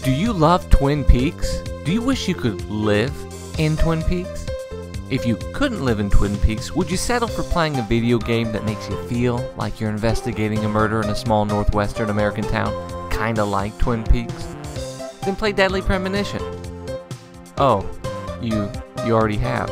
Do you love Twin Peaks? Do you wish you could live in Twin Peaks? If you couldn't live in Twin Peaks, would you settle for playing a video game that makes you feel like you're investigating a murder in a small northwestern American town, kinda like Twin Peaks? Then play Deadly Premonition. Oh, you already have.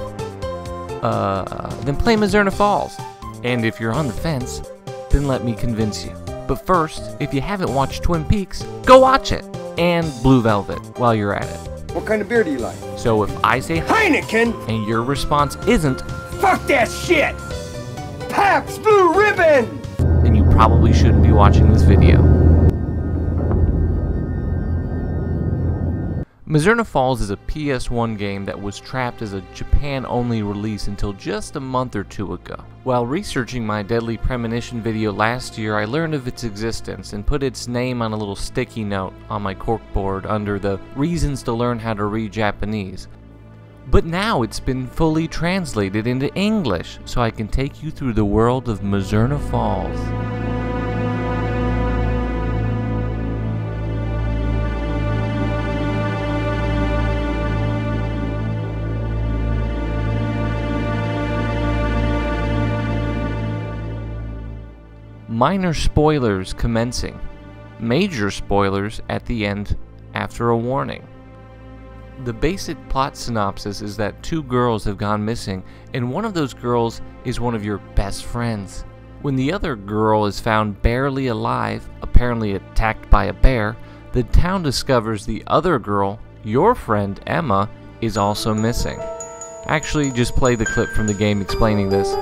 Then play Mizzurna Falls. And if you're on the fence, then let me convince you. But first, if you haven't watched Twin Peaks, go watch it! And Blue Velvet while you're at it. What kind of beer do you like? So if I say Heineken, and your response isn't, fuck that shit! Pabst Blue Ribbon! then you probably shouldn't be watching this video. Mizzurna Falls is a PS1 game that was trapped as a Japan-only release until just a month or two ago. While researching my Deadly Premonition video last year, I learned of its existence and put its name on a little sticky note on my corkboard under the reasons to learn how to read Japanese. But now it's been fully translated into English, so I can take you through the world of Mizzurna Falls. Minor spoilers commencing. Major spoilers at the end after a warning. The basic plot synopsis is that two girls have gone missing, and one of those girls is one of your best friends. When the other girl is found barely alive, apparently attacked by a bear, the town discovers the other girl, your friend Emma, is also missing. Actually, just play the clip from the game explaining this.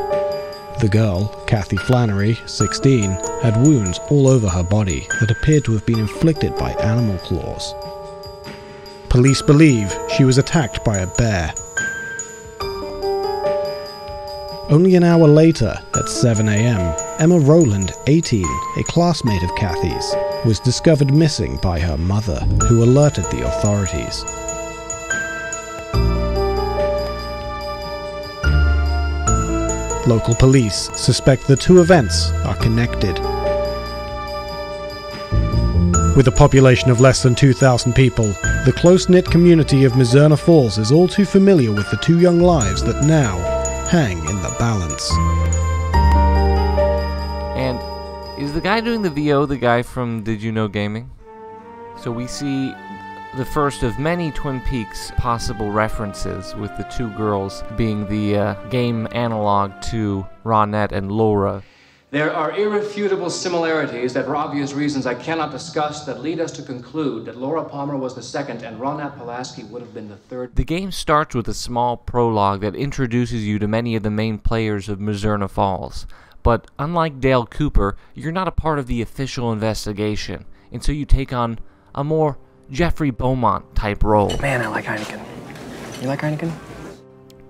The girl, Kathy Flannery, 16, had wounds all over her body that appeared to have been inflicted by animal claws. Police believe she was attacked by a bear. Only an hour later, at 7 AM, Emma Rowland, 18, a classmate of Kathy's, was discovered missing by her mother, who alerted the authorities. Local police suspect the two events are connected. With a population of less than 2,000 people, the close-knit community of Mizzurna Falls is all too familiar with the two young lives that now hang in the balance. And is the guy doing the VO the guy from Did You Know Gaming? So we see the first of many Twin Peaks possible references, with the two girls being the game analog to Ronette and Laura. There are irrefutable similarities that, for obvious reasons I cannot discuss, that lead us to conclude that Laura Palmer was the second and Ronette Pulaski would have been the third. The game starts with a small prologue that introduces you to many of the main players of Mizzurna Falls. But unlike Dale Cooper, you're not a part of the official investigation, and so you take on a more Jeffrey Beaumont type role. Man, I like Heineken. You like Heineken?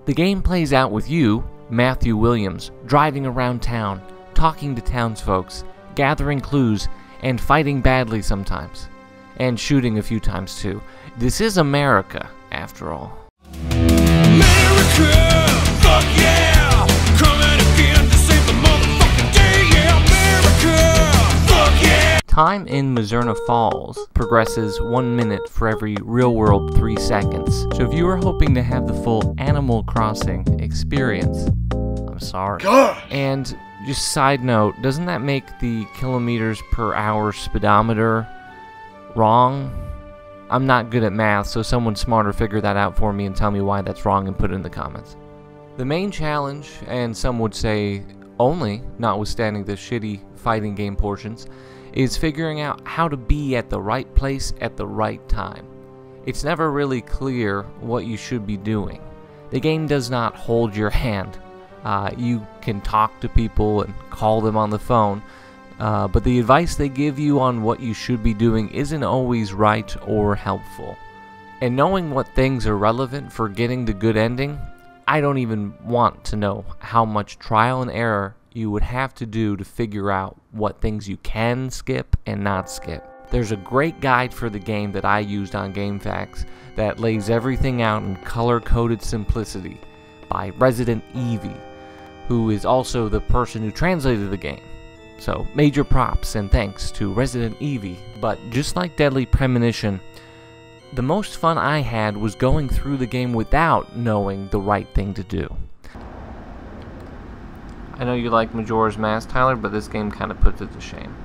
The game plays out with you, Matthew Williams, driving around town, talking to townsfolks, gathering clues, and fighting badly sometimes. And shooting a few times too. This is America, after all. America, fuck yeah! Coming again to save the motherfucking day, yeah! America, fuck yeah! Time in Mizzurna Falls progresses 1 minute for every real-world 3 seconds. So if you were hoping to have the full Animal Crossing experience, I'm sorry. God. And just side note, doesn't that make the kilometers per hour speedometer wrong? I'm not good at math, so someone smarter figure that out for me and tell me why that's wrong and put it in the comments. The main challenge, and some would say only, notwithstanding the shitty fighting game portions, is figuring out how to be at the right place at the right time. It's never really clear what you should be doing. The game does not hold your hand. You can talk to people and call them on the phone, but the advice they give you on what you should be doing isn't always right or helpful. And knowing what things are relevant for getting the good ending, I don't even want to know how much trial and error you would have to do to figure out what things you can skip and not skip. There's a great guide for the game that I used on GameFAQs that lays everything out in color-coded simplicity by Resident Evie, who is also the person who translated the game. So major props and thanks to Resident Evie. But just like Deadly Premonition, the most fun I had was going through the game without knowing the right thing to do. I know you like Majora's Mask, Tyler, but this game kind of puts it to shame.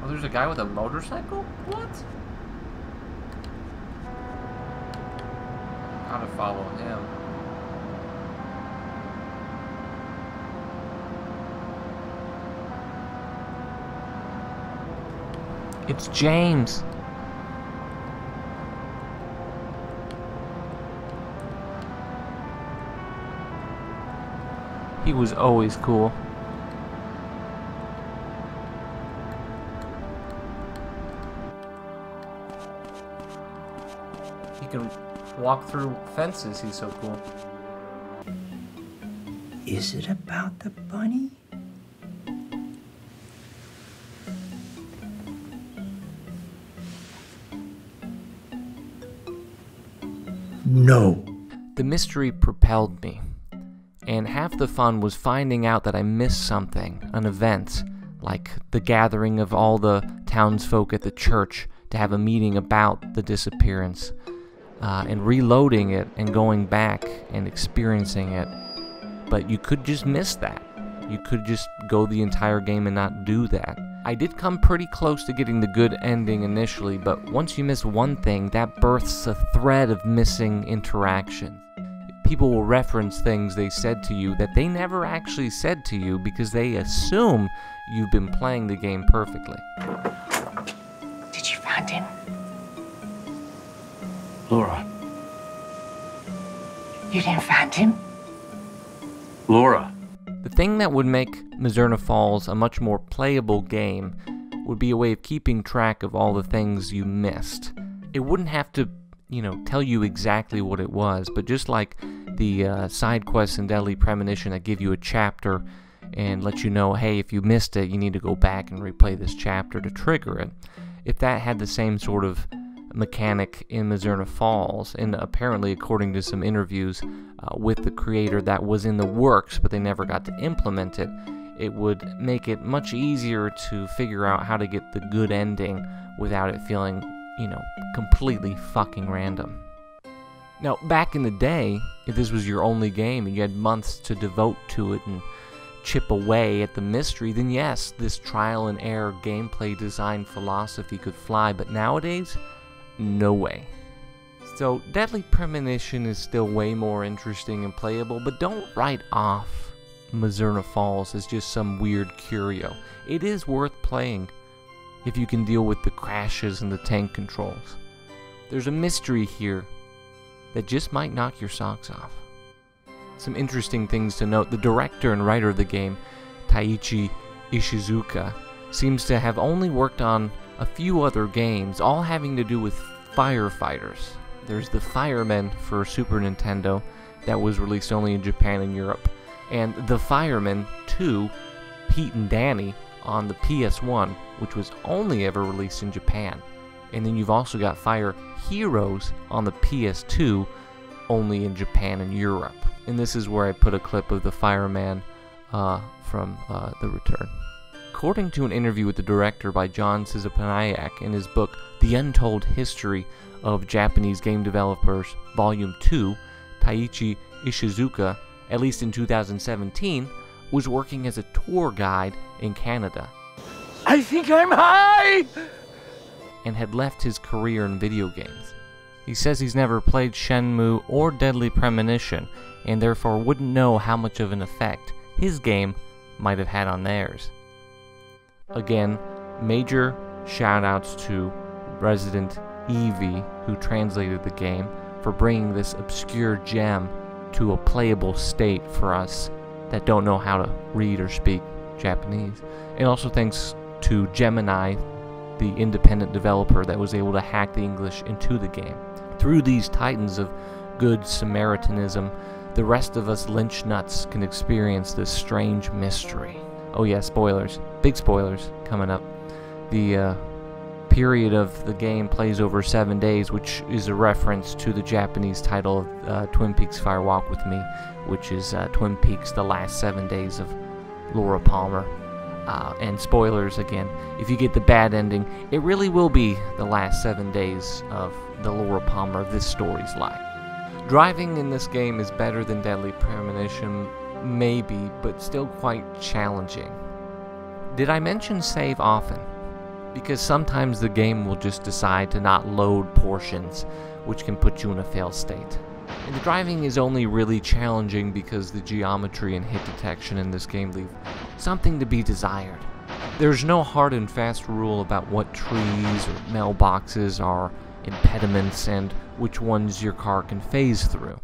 Oh, there's a guy with a motorcycle? What? Gotta follow him. It's James. He was always cool. He can walk through fences, he's so cool. Is it about the bunny? No. The mystery propelled me, and half the fun was finding out that I missed something, an event, like the gathering of all the townsfolk at the church to have a meeting about the disappearance, and reloading it and going back and experiencing it. But you could just miss that. You could just go the entire game and not do that. I did come pretty close to getting the good ending initially, but once you miss one thing, that births a thread of missing interaction. People will reference things they said to you that they never actually said to you because they assume you've been playing the game perfectly. Did you find him? Laura. You didn't find him? Laura. The thing that would make Mizzurna Falls a much more playable game would be a way of keeping track of all the things you missed. It wouldn't have to, tell you exactly what it was, but just like the side quests in Deadly Premonition that give you a chapter and let you know, hey, if you missed it, you need to go back and replay this chapter to trigger it. If that had the same sort of mechanic in Mizzurna Falls, and apparently according to some interviews with the creator that was in the works but they never got to implement it, it would make it much easier to figure out how to get the good ending without it feeling, completely fucking random. Now, back in the day, if this was your only game and you had months to devote to it and chip away at the mystery, then yes, this trial and error gameplay design philosophy could fly, but nowadays, no way. So, Deadly Premonition is still way more interesting and playable, but don't write off Mizzurna Falls as just some weird curio. It is worth playing if you can deal with the crashes and the tank controls. There's a mystery here that just might knock your socks off. Some interesting things to note: the director and writer of the game, Taiichi Ishizuka, seems to have only worked on a few other games, all having to do with firefighters. There's the Firemen for Super Nintendo that was released only in Japan and Europe, and the Firemen 2, Pete and Danny, on the PS1, which was only ever released in Japan. And then you've also got Fire Heroes on the PS2, only in Japan and Europe. And this is where I put a clip of the Fireman from The Return. According to an interview with the director by John Cizapanayak in his book The Untold History of Japanese Game Developers, Volume 2, Taiichi Ishizuka, at least in 2017, was working as a tour guide in Canada. I think I'm high! And had left his career in video games. He says he's never played Shenmue or Deadly Premonition, and therefore wouldn't know how much of an effect his game might have had on theirs. Again, major shoutouts to Resident Evie, who translated the game, for bringing this obscure gem to a playable state for us that don't know how to read or speak Japanese. And also thanks to Gemini, the independent developer that was able to hack the English into the game. Through these titans of good Samaritanism, the rest of us lynch nuts can experience this strange mystery. Oh yeah, spoilers. Big spoilers coming up. The period of the game plays over 7 days, which is a reference to the Japanese title of Twin Peaks Fire Walk With Me, which is Twin Peaks: The Last 7 Days of Laura Palmer. And spoilers again, if you get the bad ending, it really will be the last 7 days of the Laura Palmer of this story's life. Driving in this game is better than Deadly Premonition, maybe, but still quite challenging. Did I mention save often? Because sometimes the game will just decide to not load portions, which can put you in a fail state. And the driving is only really challenging because the geometry and hit detection in this game leave something to be desired. There's no hard and fast rule about what trees or mailboxes are impediments and which ones your car can phase through.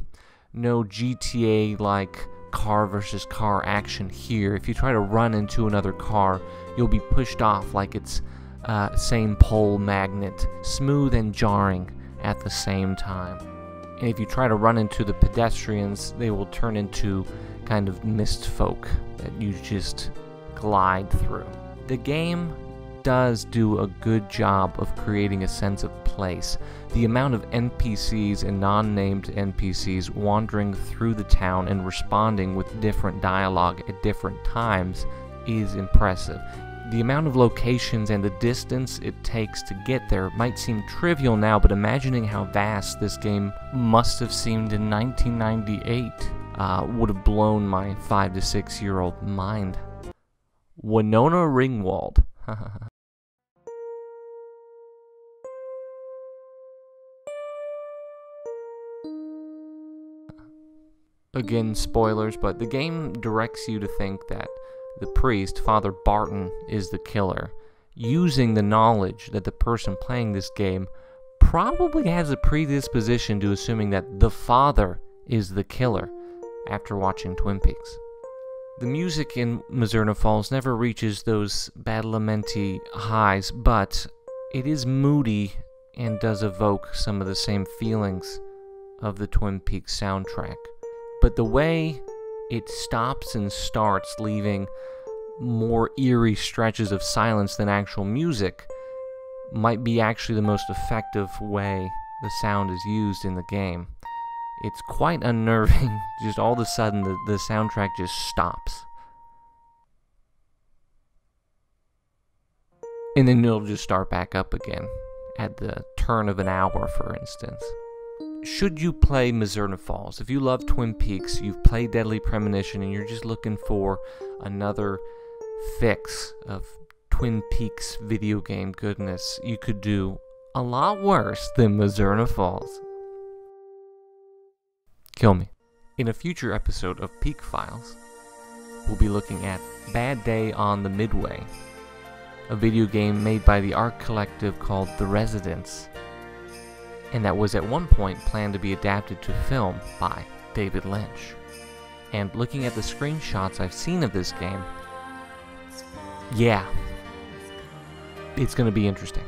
No GTA-like car versus car action here. If you try to run into another car, you'll be pushed off like it's same pole magnet, smooth and jarring at the same time. And if you try to run into the pedestrians, they will turn into kind of mist folk that you just glide through. The game does do a good job of creating a sense of place. The amount of NPCs and non-named NPCs wandering through the town and responding with different dialogue at different times is impressive. The amount of locations and the distance it takes to get there might seem trivial now, but imagining how vast this game must have seemed in 1998 would have blown my 5 to 6 year old mind. Winona Ringwald. Again, spoilers, but the game directs you to think that the priest, Father Barton, is the killer, using the knowledge that the person playing this game probably has a predisposition to assuming that the father is the killer after watching Twin Peaks. The music in Mizzurna Falls never reaches those badalamenti highs, but it is moody and does evoke some of the same feelings of the Twin Peaks soundtrack. But the way it stops and starts, leaving more eerie stretches of silence than actual music, might be actually the most effective way the sound is used in the game. It's quite unnerving. Just all of a sudden the soundtrack just stops. And then it'll just start back up again at the turn of an hour, for instance. Should you play Mizzurna Falls? If you love Twin Peaks, you've played Deadly Premonition, and you're just looking for another fix of Twin Peaks video game goodness, you could do a lot worse than Mizzurna Falls. Kill me. In a future episode of Peak Files, we'll be looking at Bad Day on the Midway, a video game made by the art collective called The Residents, and that was at one point planned to be adapted to film by David Lynch. And looking at the screenshots I've seen of this game, yeah, it's gonna be interesting.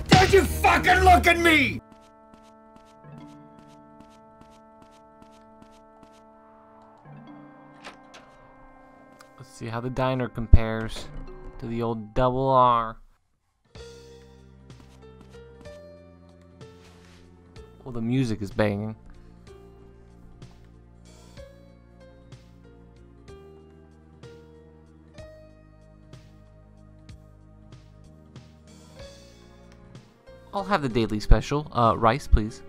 Don't you fucking look at me! Let's see how the diner compares to the old Double R. Well, the music is banging. I'll have the daily special. Rice, please.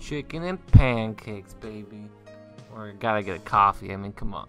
Chicken and pancakes, baby. Or gotta get a coffee. I mean, come on.